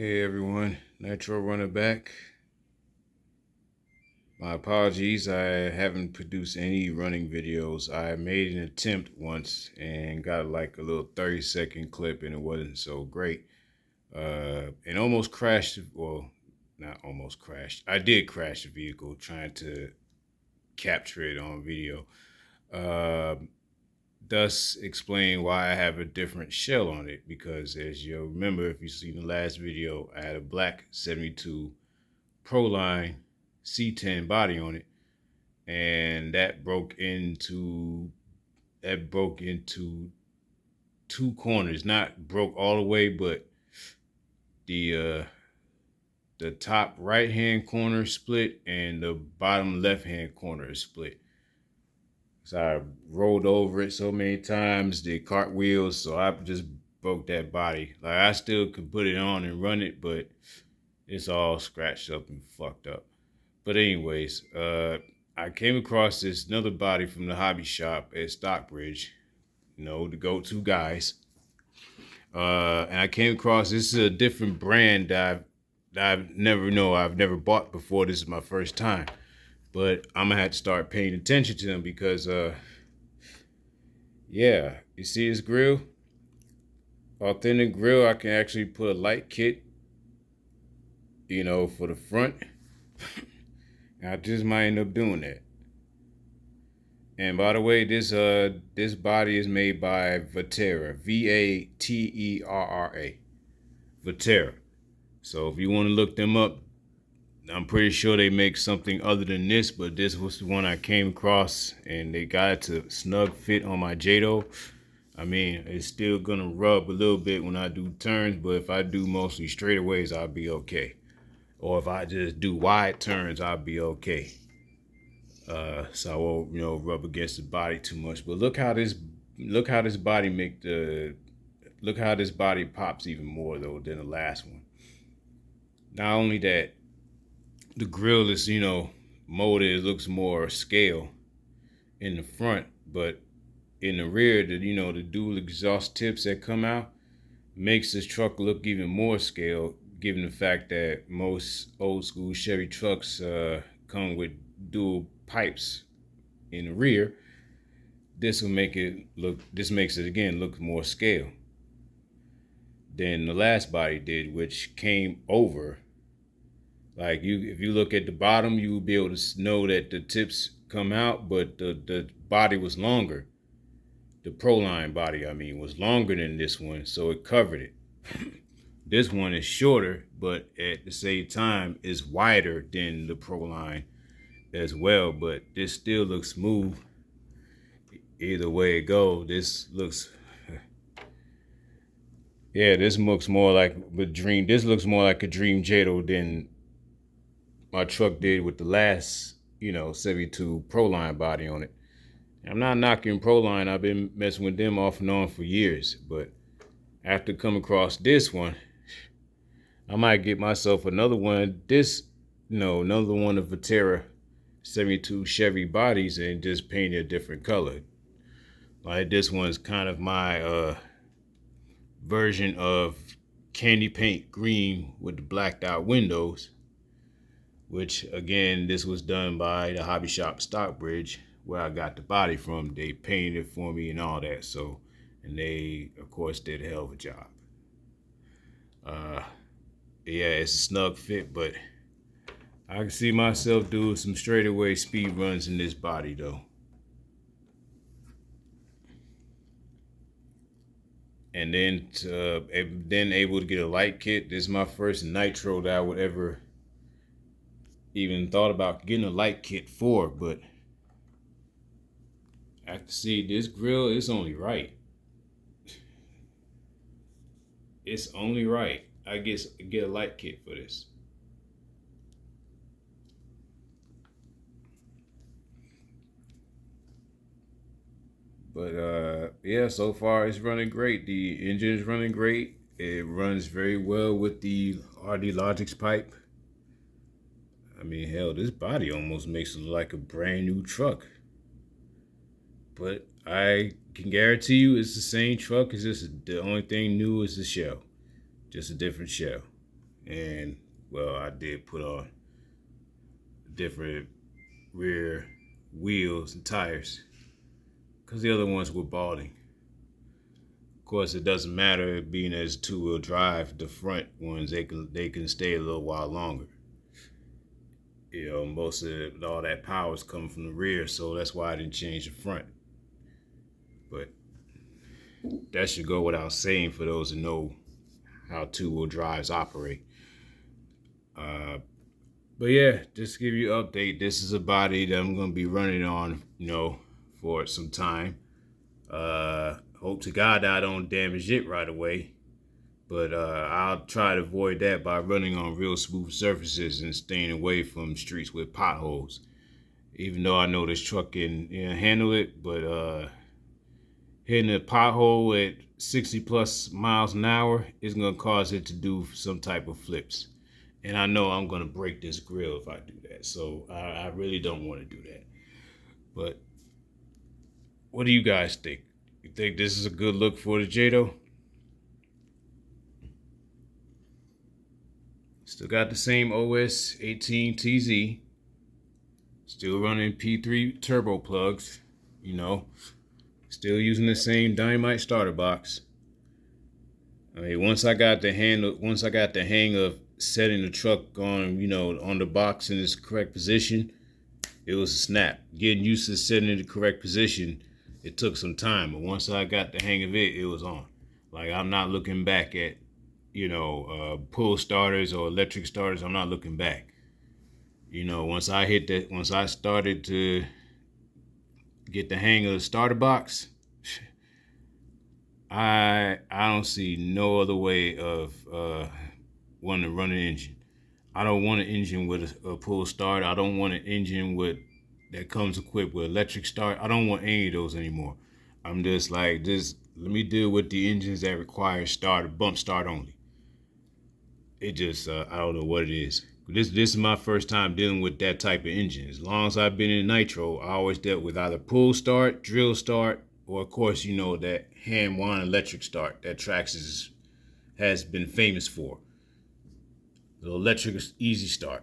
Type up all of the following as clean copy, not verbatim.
Hey everyone, Nitro running back. My apologies, I haven't produced any running videos. I made an attempt once and got like a little 30-second clip and it wasn't so great. And almost crashed, well, not almost crashed. I did crash the vehicle trying to capture it on video. Uh, Thus explain why I have a different shell on it, because as you'll remember, if you've seen the last video, I had a black 72 Proline C10 body on it, and that broke into two corners. Not broke all the way, but the the top right hand corner split and the bottom left hand corner is split. So I rolled over it so many times, did cartwheels, so I just broke that body. Like, I still could put it on and run it, but it's all scratched up and fucked up. But anyways, I came across this another body from the hobby shop at Stockbridge, the go-to guys. And I came across, this is a different brand I've never bought before. This is my first time. But I'm gonna have to start paying attention to them because yeah, you see this grill? Authentic grill, I can actually put a light kit, for the front. I just might end up doing that. And by the way, this body is made by Vaterra, Vaterra, Vaterra. So if you want to look them up, I'm pretty sure they make something other than this, but this was the one I came across, and they got it to snug fit on my Jato. I mean, it's still gonna rub a little bit when I do turns, but if I do mostly straightaways, I'll be okay. Or if I just do wide turns, I'll be okay. So I won't, rub against the body too much. But look how this body pops even more though than the last one. Not only that, the grill is, molded, it looks more scale in the front, but in the rear, the dual exhaust tips that come out makes this truck look even more scale, given the fact that most old school Chevy trucks come with dual pipes in the rear. This makes it again look more scale than the last body did, which came over. Like, if you look at the bottom, you will be able to know that the tips come out, but the body was longer. The Proline body, was longer than this one, so it covered it. This one is shorter, but at the same time is wider than the Proline as well. But this still looks smooth. Either way it goes, this looks. Yeah, this looks more like a dream. This looks more like a Dream Jato than my truck did with the last, 72 Proline body on it. I'm not knocking Proline. I've been messing with them off and on for years. But after coming across this one, I might get myself another one. Another one of Vaterra 72 Chevy bodies and just paint it a different color. Like, this one's kind of my version of candy paint green with the blacked out windows, which again, this was done by the hobby shop Stockbridge, where I got the body from. They painted it for me and all that. So, and they, of course, did a hell of a job. Yeah, it's a snug fit, but I can see myself doing some straightaway speed runs in this body though. And then able to get a light kit. This is my first nitro that I would ever even thought about getting a light kit for, but I have to see this grill is only right. It's only right I guess get a light kit for this. But yeah, so far it's running great. The engine is running great. It runs very well with the RD Logix pipe. Hell, this body almost makes it look like a brand new truck. But I can guarantee you it's the same truck. It's just the only thing new is the shell. Just a different shell. And well, I did put on different rear wheels and tires because the other ones were balding. Of course, it doesn't matter being as two-wheel drive. The front ones they can stay a little while longer. Most of all that power is coming from the rear, so that's why I didn't change the front. But that should go without saying for those who know how two-wheel drives operate. Uh, but yeah, just to give you an update, this is a body that I'm gonna be running on, for some time. Hope to God that I don't damage it right away. But I'll try to avoid that by running on real smooth surfaces and staying away from streets with potholes. Even though I know this truck can handle it, but hitting a pothole at 60 plus miles an hour is going to cause it to do some type of flips. And I know I'm going to break this grill if I do that. So I really don't want to do that. But what do you guys think? You think this is a good look for the Jato? Still got the same OS 18 TZ. Still running P3 turbo plugs. Still using the same dynamite starter box. I mean, once I got the hang of setting the truck on the box in its correct position, it was a snap. Getting used to setting it in the correct position, it took some time. But once I got the hang of it, it was on. Like, I'm not looking back at pull starters or electric starters. I'm not looking back. Once I started to get the hang of the starter box, I don't see no other way of wanting to run an engine. I don't want an engine with a pull start. I don't want an engine that comes equipped with electric start. I don't want any of those anymore. I'm just like, let me deal with the engines that require bump start only. It just, I don't know what it is. This is my first time dealing with that type of engine. As long as I've been in nitro, I always dealt with either pull start, drill start, or of course, that hand wound electric start that Trax has been famous for. The electric easy start.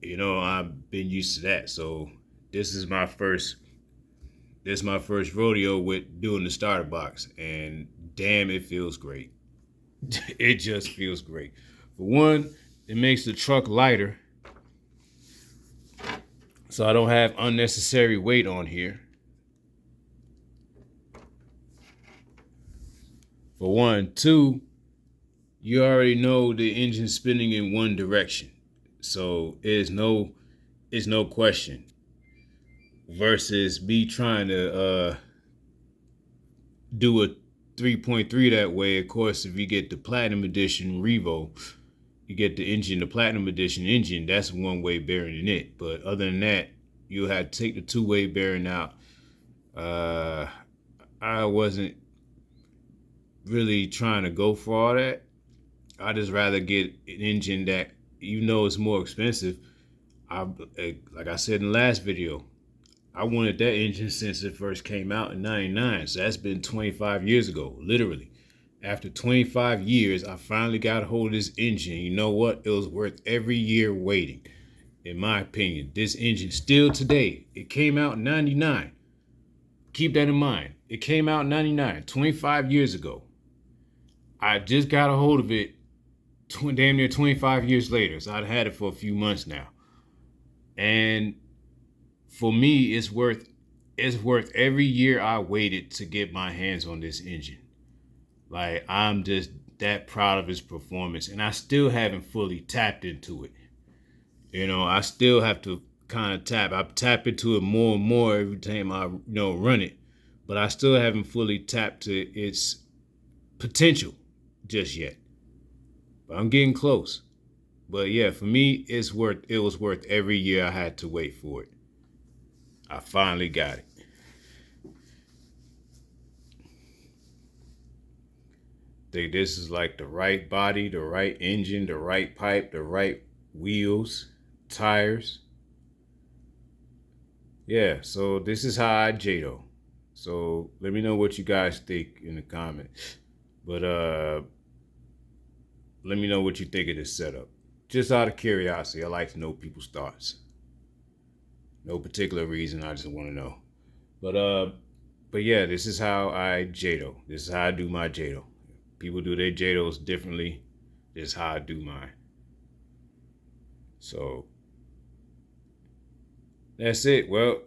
I've been used to that. So this is my first rodeo with doing the starter box, and damn, it feels great. It just feels great. For one, it makes the truck lighter, so I don't have unnecessary weight on here. For one. Two, you already know the engine's spinning in one direction, so it's no question. Versus me trying to do a 3.3 that way. Of course, if you get the Platinum Edition Revo, you get the Platinum Edition engine, that's one way bearing in it. But other than that, you have to take the two-way bearing out. I wasn't really trying to go for all that. I just rather get an engine that, even though it's more expensive, like I said in the last video, I wanted that engine since it first came out in '99. So that's been 25 years ago, literally. After 25 years, I finally got a hold of this engine. You know what? It was worth every year waiting. In my opinion, this engine still today, it came out in '99. Keep that in mind. It came out in '99, 25 years ago. I just got a hold of it damn near 25 years later. So I'd had it for a few months now. And for me, it's worth every year I waited to get my hands on this engine. Like, I'm just that proud of its performance, and I still haven't fully tapped into it. I still have to kind of tap. I tap into it more and more every time I run it, but I still haven't fully tapped to its potential just yet. But I'm getting close. But yeah, for me, it was worth every year I had to wait for it. I finally got it. Think this is like the right body, the right engine, the right pipe, the right wheels, tires. Yeah, so this is how I Jato. So let me know what you guys think in the comments. But let me know what you think of this setup. Just out of curiosity, I like to know people's thoughts. No particular reason, I just want to know. But yeah, this is how I Jato. This is how I do my Jato. People do their Jatos differently. This is how I do mine. So that's it. Well,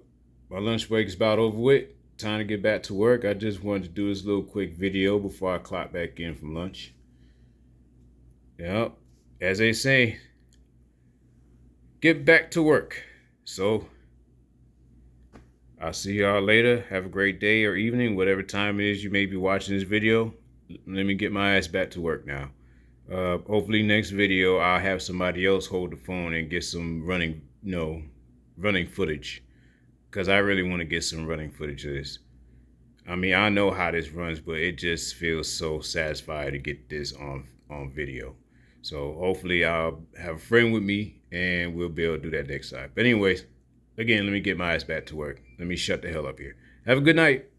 my lunch break is about over with. Time to get back to work. I just wanted to do this little quick video before I clock back in from lunch. Yep, as they say, get back to work. So I'll see y'all later. Have a great day or evening, whatever time it is you may be watching this video. Let me get my ass back to work now. Hopefully next video I'll have somebody else hold the phone and get some running footage, because I really want to get some running footage of this. I mean, I know how this runs, but it just feels so satisfying to get this on video. So hopefully I'll have a friend with me and we'll be able to do that next time. But anyways, again, let me get my ass back to work. Let me shut the hell up here. Have a good night.